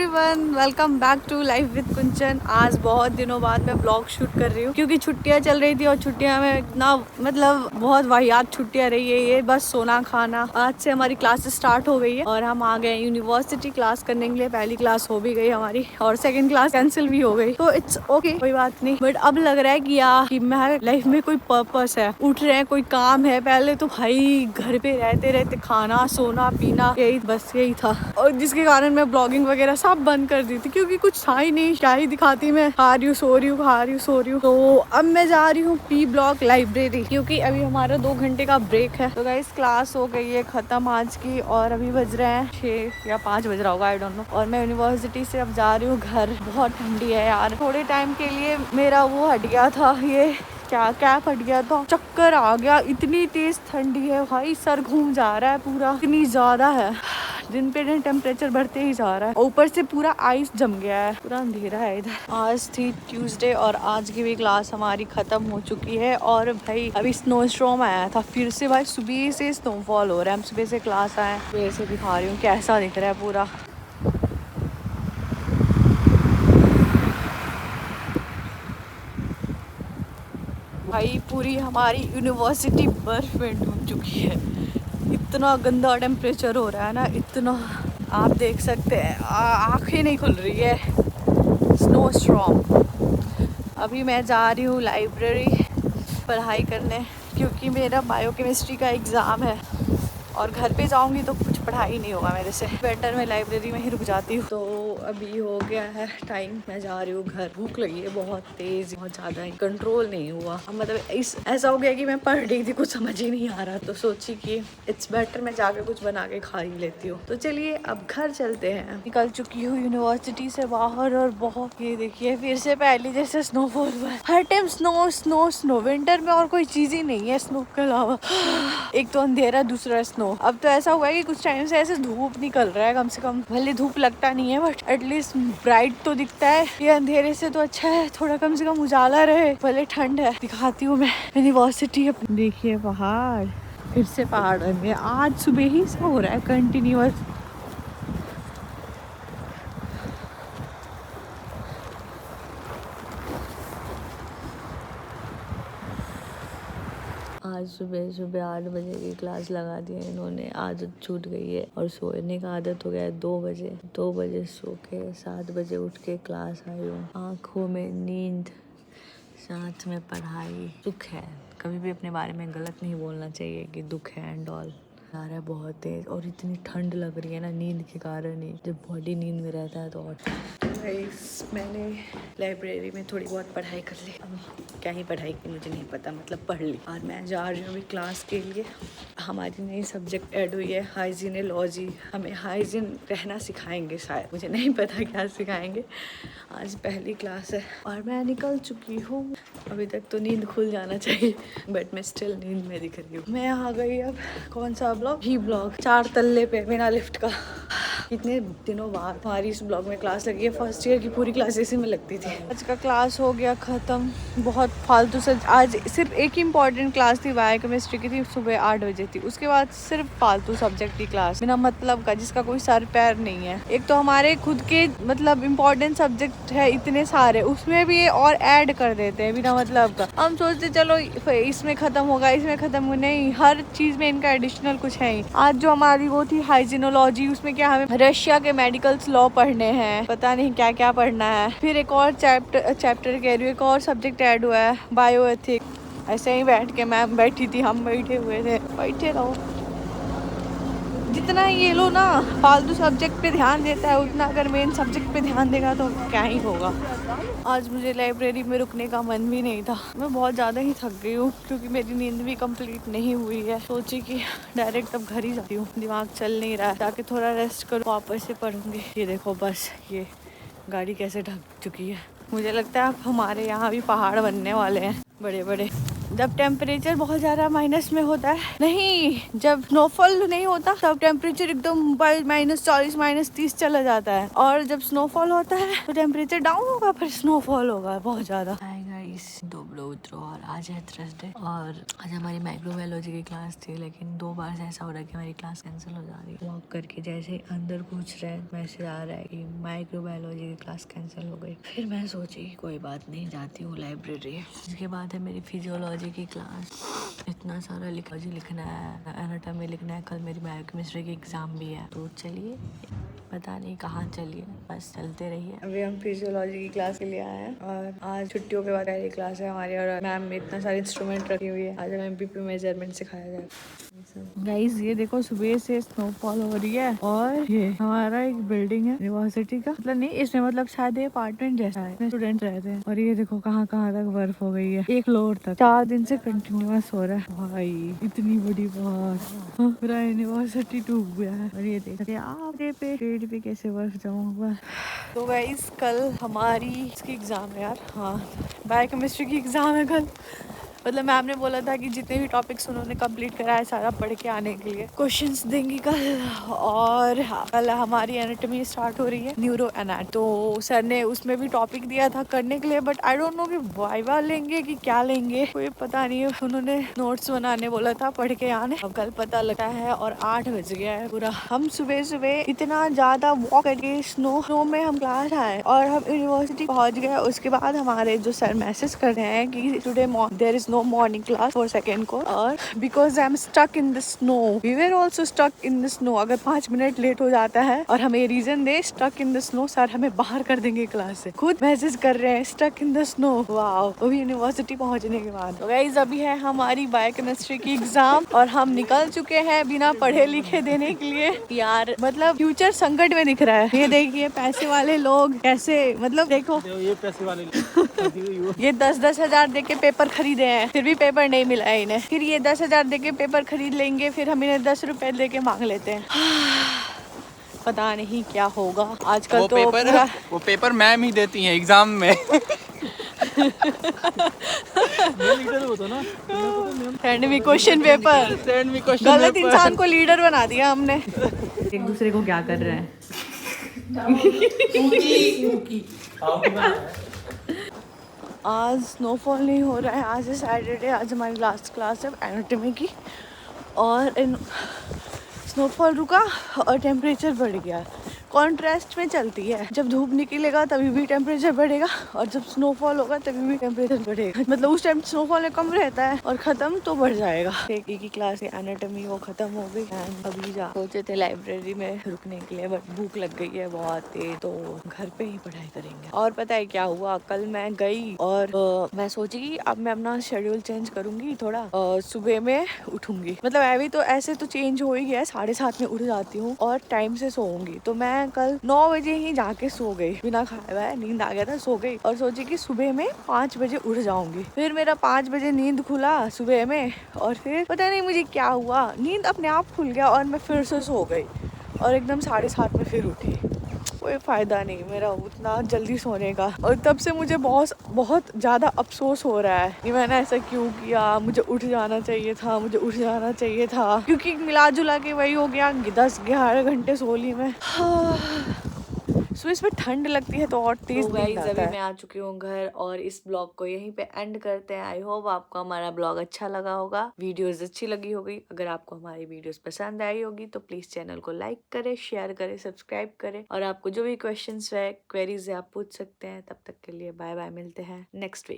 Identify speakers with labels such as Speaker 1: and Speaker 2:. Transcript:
Speaker 1: Everyone, welcome back to life with Kunchan. आज बहुत दिनों बाद मैं ब्लॉग शूट कर रही हूँ क्योंकि छुट्टियाँ चल रही थी और छुट्टियाँ में इतना बहुत वाहियात छुट्टियाँ रही है। ये बस सोना खाना। आज से हमारी क्लासेस स्टार्ट हो गई है और हम आ गए यूनिवर्सिटी क्लास करने के लिए। पहली क्लास हो भी गई हमारी और सेकेंड क्लास कैंसिल भी हो गई, तो इट्स ओके, कोई बात नहीं। बट अब लग रहा है कि मैं लाइफ में कोई पर्पस है, उठ रहे हैं, कोई काम है। पहले तो भाई घर पे रहते रहते खाना सोना पीना यही था, और जिसके कारण मैं ब्लॉगिंग वगैरह सब बंद कर दी थी क्योंकि कुछ था ही नहीं। क्या ही दिखाती मैं, खा रही हूँ सो रही हूँ, खा रही हूँ सो रही हूँ। तो अब मैं जा रही हूँ पी ब्लॉक लाइब्रेरी क्योंकि अभी हमारा 2 घंटे का ब्रेक है। तो गाइस क्लास हो गई है खत्म आज की और अभी बज रहे हैं 6 या 5 बज रहा होगा, आई डोंट नो। और मैं यूनिवर्सिटी से अब जा रही हूँ घर। बहुत ठंडी है यार। थोड़े टाइम के लिए मेरा वो हट गया था, ये क्या कैप हट गया था, चक्कर आ गया। इतनी तेज ठंडी है भाई, सर घूम जा रहा है पूरा, इतनी ज्यादा है। दिन पे दिन टेम्परेचर बढ़ते ही जा रहा है, ऊपर से पूरा आइस जम गया है, पूरा अंधेरा है इधर। आज थी ट्यूसडे और आज की भी क्लास हमारी खत्म हो चुकी है। और भाई अभी स्नो स्टॉर्म आया था फिर से। भाई सुबह से स्नोफॉल हो रहा है। हम सुबह से क्लास आए, सुबह से दिखा रही हूँ कैसा दिख रहा है पूरा। भाई पूरी हमारी यूनिवर्सिटी बर्फ में डूब चुकी है। इतना गंदा टेम्परेचर हो रहा है ना, इतना आप देख सकते हैं, आंखें नहीं खुल रही है। Snow storm. अभी मैं जा रही हूँ लाइब्रेरी पढ़ाई करने क्योंकि मेरा बायोकेमिस्ट्री का एग्ज़ाम है और घर पे जाऊंगी तो कुछ पढ़ाई नहीं होगा मेरे से। बेटर मैं लाइब्रेरी में ही रुक जाती हूँ। तो अभी हो गया है टाइम, मैं जा रही हूँ घर। भूख लगी है बहुत तेज, बहुत ज़्यादा ही, कंट्रोल नहीं हुआ। मतलब ऐसा हो गया कि मैं पढ़ रही थी, कुछ समझ ही नहीं आ रहा, तो सोची कि इट्स बेटर मैं जाके कुछ बना के खा ही लेती हूँ। तो चलिए अब घर चलते हैं। निकल चुकी हूँ यूनिवर्सिटी से बाहर और बहुत, ये देखिए फिर से पहले जैसे स्नोफॉल हुआ है। हर time snow snow snow. Winter में और कोई चीज़ ही नहीं है स्नो के अलावा। एक तो अंधेरा, दूसरा स्नो। अब तो ऐसा हुआ है कि कुछ टाइम से ऐसे धूप निकल रहा है, कम से कम। भले धूप लगता नहीं है बट एटलीस्ट ब्राइट तो दिखता है। ये अंधेरे से तो अच्छा है, थोड़ा कम से कम उजाला रहे, भले ठंड है। दिखाती हूँ मैं यूनिवर्सिटी। देखिए पहाड़, फिर से पहाड़ बन गए। आज सुबह ही से हो रहा है कंटिन्यूअस। आज सुबह सुबह 8 बजे की क्लास लगा दी है इन्होंने। आदत छूट गई है और सोने का आदत हो गया है 2 बजे सो के 7 बजे उठ के क्लास आई हूँ। आँखों में नींद, साथ में पढ़ाई। दुख है, कभी भी अपने बारे में गलत नहीं बोलना चाहिए कि दुख है एंड ऑल। आ रहा है बहुत तेज और इतनी ठंड लग रही है ना नींद के कारण ही। जब बॉडी नींद में रहता है तो और मैंने लाइब्रेरी में थोड़ी बहुत पढ़ाई कर ली। अब क्या ही पढ़ाई की मुझे नहीं पता, मतलब पढ़ ली। और मैं जा रही हूँ अभी क्लास के लिए। हमारी नई सब्जेक्ट ऐड हुई है, हाइजीनोलॉजी। हमें हाइजीन रहना सिखाएंगे शायद, मुझे नहीं पता क्या सिखाएंगे। आज पहली क्लास है और मैं निकल चुकी हूँ। अभी तक तो नींद खुल जाना चाहिए बट मैं स्टिल नींद में दिख रही हूँ। मैं आ गई अब कौन सा ब्लॉक, ही ब्लॉक, 4 तल्ले पे बिना लिफ्ट का। कितने दिनों बाद हमारी इस ब्लॉक में क्लास लगी है। फर्स्ट ईयर की पूरी क्लास इसी में लगती थी। आज का क्लास हो गया खत्म। बहुत फालतू से आज सिर्फ एक ही इम्पॉर्टेंट क्लास थी, बायोकेमिस्ट्री की थी, सुबह 8 बजे थी। उसके बाद सिर्फ फालतू सब्जेक्ट की क्लास बिना मतलब का, जिसका कोई सर पैर नहीं है। एक तो हमारे खुद के मतलब इम्पोर्टेंट सब्जेक्ट है इतने सारे, उसमें भी ये और ऐड कर देते हैं बिना मतलब का। हम सोचते चलो इसमें खत्म होगा, इसमें खत्म हो, नहीं, हर चीज में इनका एडिशनल कुछ है ही। आज जो हमारी वो थी हाइजीनोलॉजी, उसमें क्या हमें रशिया के मेडिकल्स लॉ पढ़ने हैं, पता नहीं क्या क्या पढ़ना है। फिर एक और चैप्टर कह रही हूँ, एक और सब्जेक्ट ऐड हुआ है, बायो एथिक। ऐसे ही बैठ के मैम बैठी थी, हम बैठे हुए थे। बैठे रहो। जितना ये लो ना फालतू सब्जेक्ट पे ध्यान देता है, उतना अगर मेन सब्जेक्ट पे ध्यान देगा तो क्या ही होगा। आज मुझे लाइब्रेरी में रुकने का मन भी नहीं था। मैं बहुत ज़्यादा ही थक गई हूँ क्योंकि मेरी नींद भी कंप्लीट नहीं हुई है। सोची कि डायरेक्ट अब घर ही जाती हूँ, दिमाग चल नहीं रहा है, ताकि थोड़ा रेस्ट करूँ, वापस से पढ़ूंगी। ये देखो बस, ये गाड़ी कैसे ढक चुकी है। मुझे लगता है अब हमारे यहाँ भी पहाड़ बनने वाले हैं बड़े बड़े। जब टेम्परेचर बहुत ज़्यादा माइनस में होता है, नहीं, जब स्नोफॉल नहीं होता तब टेम्परेचर एकदम -40 -30 चला जाता है। और जब स्नोफॉल होता है तो टेम्परेचर डाउन होगा, फिर स्नोफॉल होगा बहुत ज़्यादा। गाइस, dobro utro और आज है थर्सडे और आज हमारी माइक्रोबायोलॉजी की क्लास थी, लेकिन 2 बार से ऐसा हो रहा है कि हमारी क्लास कैंसिल हो जा रही है। वॉक करके जैसे ही अंदर पूछ रहे हैं मैसेज आ रहा है कि माइक्रोबायोलॉजी की क्लास कैंसिल हो गई। फिर मैं सोची कोई बात नहीं, जाती हूँ लाइब्रेरी। इसके बाद है मेरी फिजियोलॉजी की क्लास। इतना सारा लिखना है, एनाटॉमी लिखना है, कल मेरी बायोकेमिस्ट्री की एग्जाम भी है। तो चलिए, पता नहीं कहाँ चलिए, बस चलते रहिए। अभी हम फिजियोलॉजी की क्लास के लिए आए हैं और आज छुट्टियों के बाद पहली क्लास है हमारी और मैम में इतना सारे इंस्ट्रूमेंट रखी हुई है। आज हमें एमपीपी मेजरमेंट सिखाया जाएगा। गाइस ये देखो, सुबह से स्नोफॉल हो रही है और ये हमारा एक बिल्डिंग है यूनिवर्सिटी का, मतलब नहीं इसमें, मतलब शायद ये अपार्टमेंट जैसा है, स्टूडेंट रहते हैं। और ये देखो कहाँ कहाँ तक बर्फ हो गई है, 1 फ्लोर तक 4 दिन से कंटिन्यूअस हो रहा है। भाई इतनी बड़ी बात, पूरा यूनिवर्सिटी डूब गया है। और ये देखते आप पेड़ पे कैसे बर्फ जमा हुआ है। तो गाइस कल हमारी इसकी एग्जाम है यार, हाँ बायोकेमिस्ट्री की एग्जाम है कल। मतलब मैम ने बोला था कि जितने भी टॉपिक्स उन्होंने कंप्लीट करा है सारा पढ़ के आने के लिए क्वेश्चंस देंगी कल। और कल हमारी एनाटॉमी स्टार्ट हो रही है, न्यूरो एनाटॉमी। तो सर ने उसमें भी टॉपिक दिया था करने के लिए, बट आई डोंट नो कि वाइवा लेंगे कि क्या लेंगे, कोई पता नहीं है। उन्होंने नोट्स बनाने बोला था, पढ़ के आने, अब कल पता लगता है। और 8 बज गया है पूरा। हम सुबह सुबह इतना ज्यादा वॉक करके स्नो में हम क्लास आए और हम यूनिवर्सिटी पहुंच गए। उसके बाद हमारे जो सर मैसेज कर रहे हैं कि today there is no morning class for second को, और because I'm stuck in the snow, we were also stuck in the snow। अगर 5 मिनट लेट हो जाता है और हमें reason they stuck in the snow, sir हमें बाहर कर देंगे क्लास से। खुद मैसेज कर रहे हैं stuck in the snow। Wow, वो भी यूनिवर्सिटी पहुंचने के बाद। तो गाइस अभी है हमारी बायोकेमिस्ट्री की एग्जाम और हम निकल चुके हैं बिना पढ़े लिखे देने के लिए। यार मतलब फ्यूचर संकट में दिख रहा है। ये देखिए पैसे वाले लोग कैसे, मतलब देखो ये पैसे वाले लोग ये 10-10 हजार दे के पेपर खरीदे हैं, फिर भी पेपर नहीं मिला है इन्हें। फिर ये 10 हजार दे के पेपर खरीद लेंगे, फिर हम इन्हें 10 रुपए दे के मांग लेते हैं। पता नहीं क्या होगा आजकल। तो
Speaker 2: वो पेपर मैम ही देती हैं एग्जाम में।
Speaker 1: सेंड मी क्वेश्चन पेपर, गलत इंसान को लीडर बना दिया हमने। एक दूसरे को क्या कर रहे हैं। आज स्नोफॉल नहीं हो रहा है, आज है सैटरडे, आज हमारी लास्ट क्लास है एनाटॉमी की। और स्नोफॉल रुका और टेम्परेचर बढ़ गया। कॉन्ट्रास्ट में चलती है, जब धूप निकलेगा तभी भी टेम्परेचर बढ़ेगा और जब स्नोफॉल होगा तभी भी टेम्परेचर बढ़ेगा। मतलब उस टाइम स्नोफॉल में कम रहता है और खत्म तो बढ़ जाएगा। एक की क्लास एनाटॉमी वो खत्म हो गई। अभी सोचे थे लाइब्रेरी में रुकने के लिए, बट भूख लग गई है बहुत तेज, तो घर पे ही पढ़ाई करेंगे। और पता है क्या हुआ, कल मैं गई और मैं सोची कि अब मैं अपना शेड्यूल चेंज करूंगी थोड़ा, सुबह में उठूंगी। मतलब अभी तो ऐसे तो चेंज हो ही गया, 7:30 में उठ जाती हूँ और टाइम से सोऊंगी। तो मैं कल 9 बजे ही जाके सो गई, बिना खाए हुए, नींद आ गया था, सो गई और सोची कि सुबह में 5 बजे उठ जाऊंगी। फिर मेरा 5 बजे नींद खुला सुबह में और फिर पता नहीं मुझे क्या हुआ, नींद अपने आप खुल गया और मैं फिर से सो गई और एकदम 7:30 में फिर उठी। कोई फायदा नहीं मेरा उतना जल्दी सोने का। और तब से मुझे बहुत ज्यादा अफसोस हो रहा है कि मैंने ऐसा क्यों किया, मुझे उठ जाना चाहिए था, मुझे उठ जाना चाहिए था। क्योंकि मिला जुला के वही हो गया, 10-11 घंटे सो ली मैं। इसमें ठंड लगती है तो और तेज नींद आता है। अभी मैं आ चुकी हूँ घर और इस ब्लॉग को यहीं पे एंड करते हैं। आई होप आपको हमारा ब्लॉग अच्छा लगा होगा, वीडियोस अच्छी लगी होगी। अगर आपको हमारी वीडियोस पसंद आई होगी तो प्लीज चैनल को लाइक करें, शेयर करें, सब्सक्राइब करें। और आपको जो भी क्वेश्चंस है, क्वेरीज है, आप पूछ सकते हैं। तब तक के लिए बाय बाय, मिलते हैं नेक्स्ट वीक।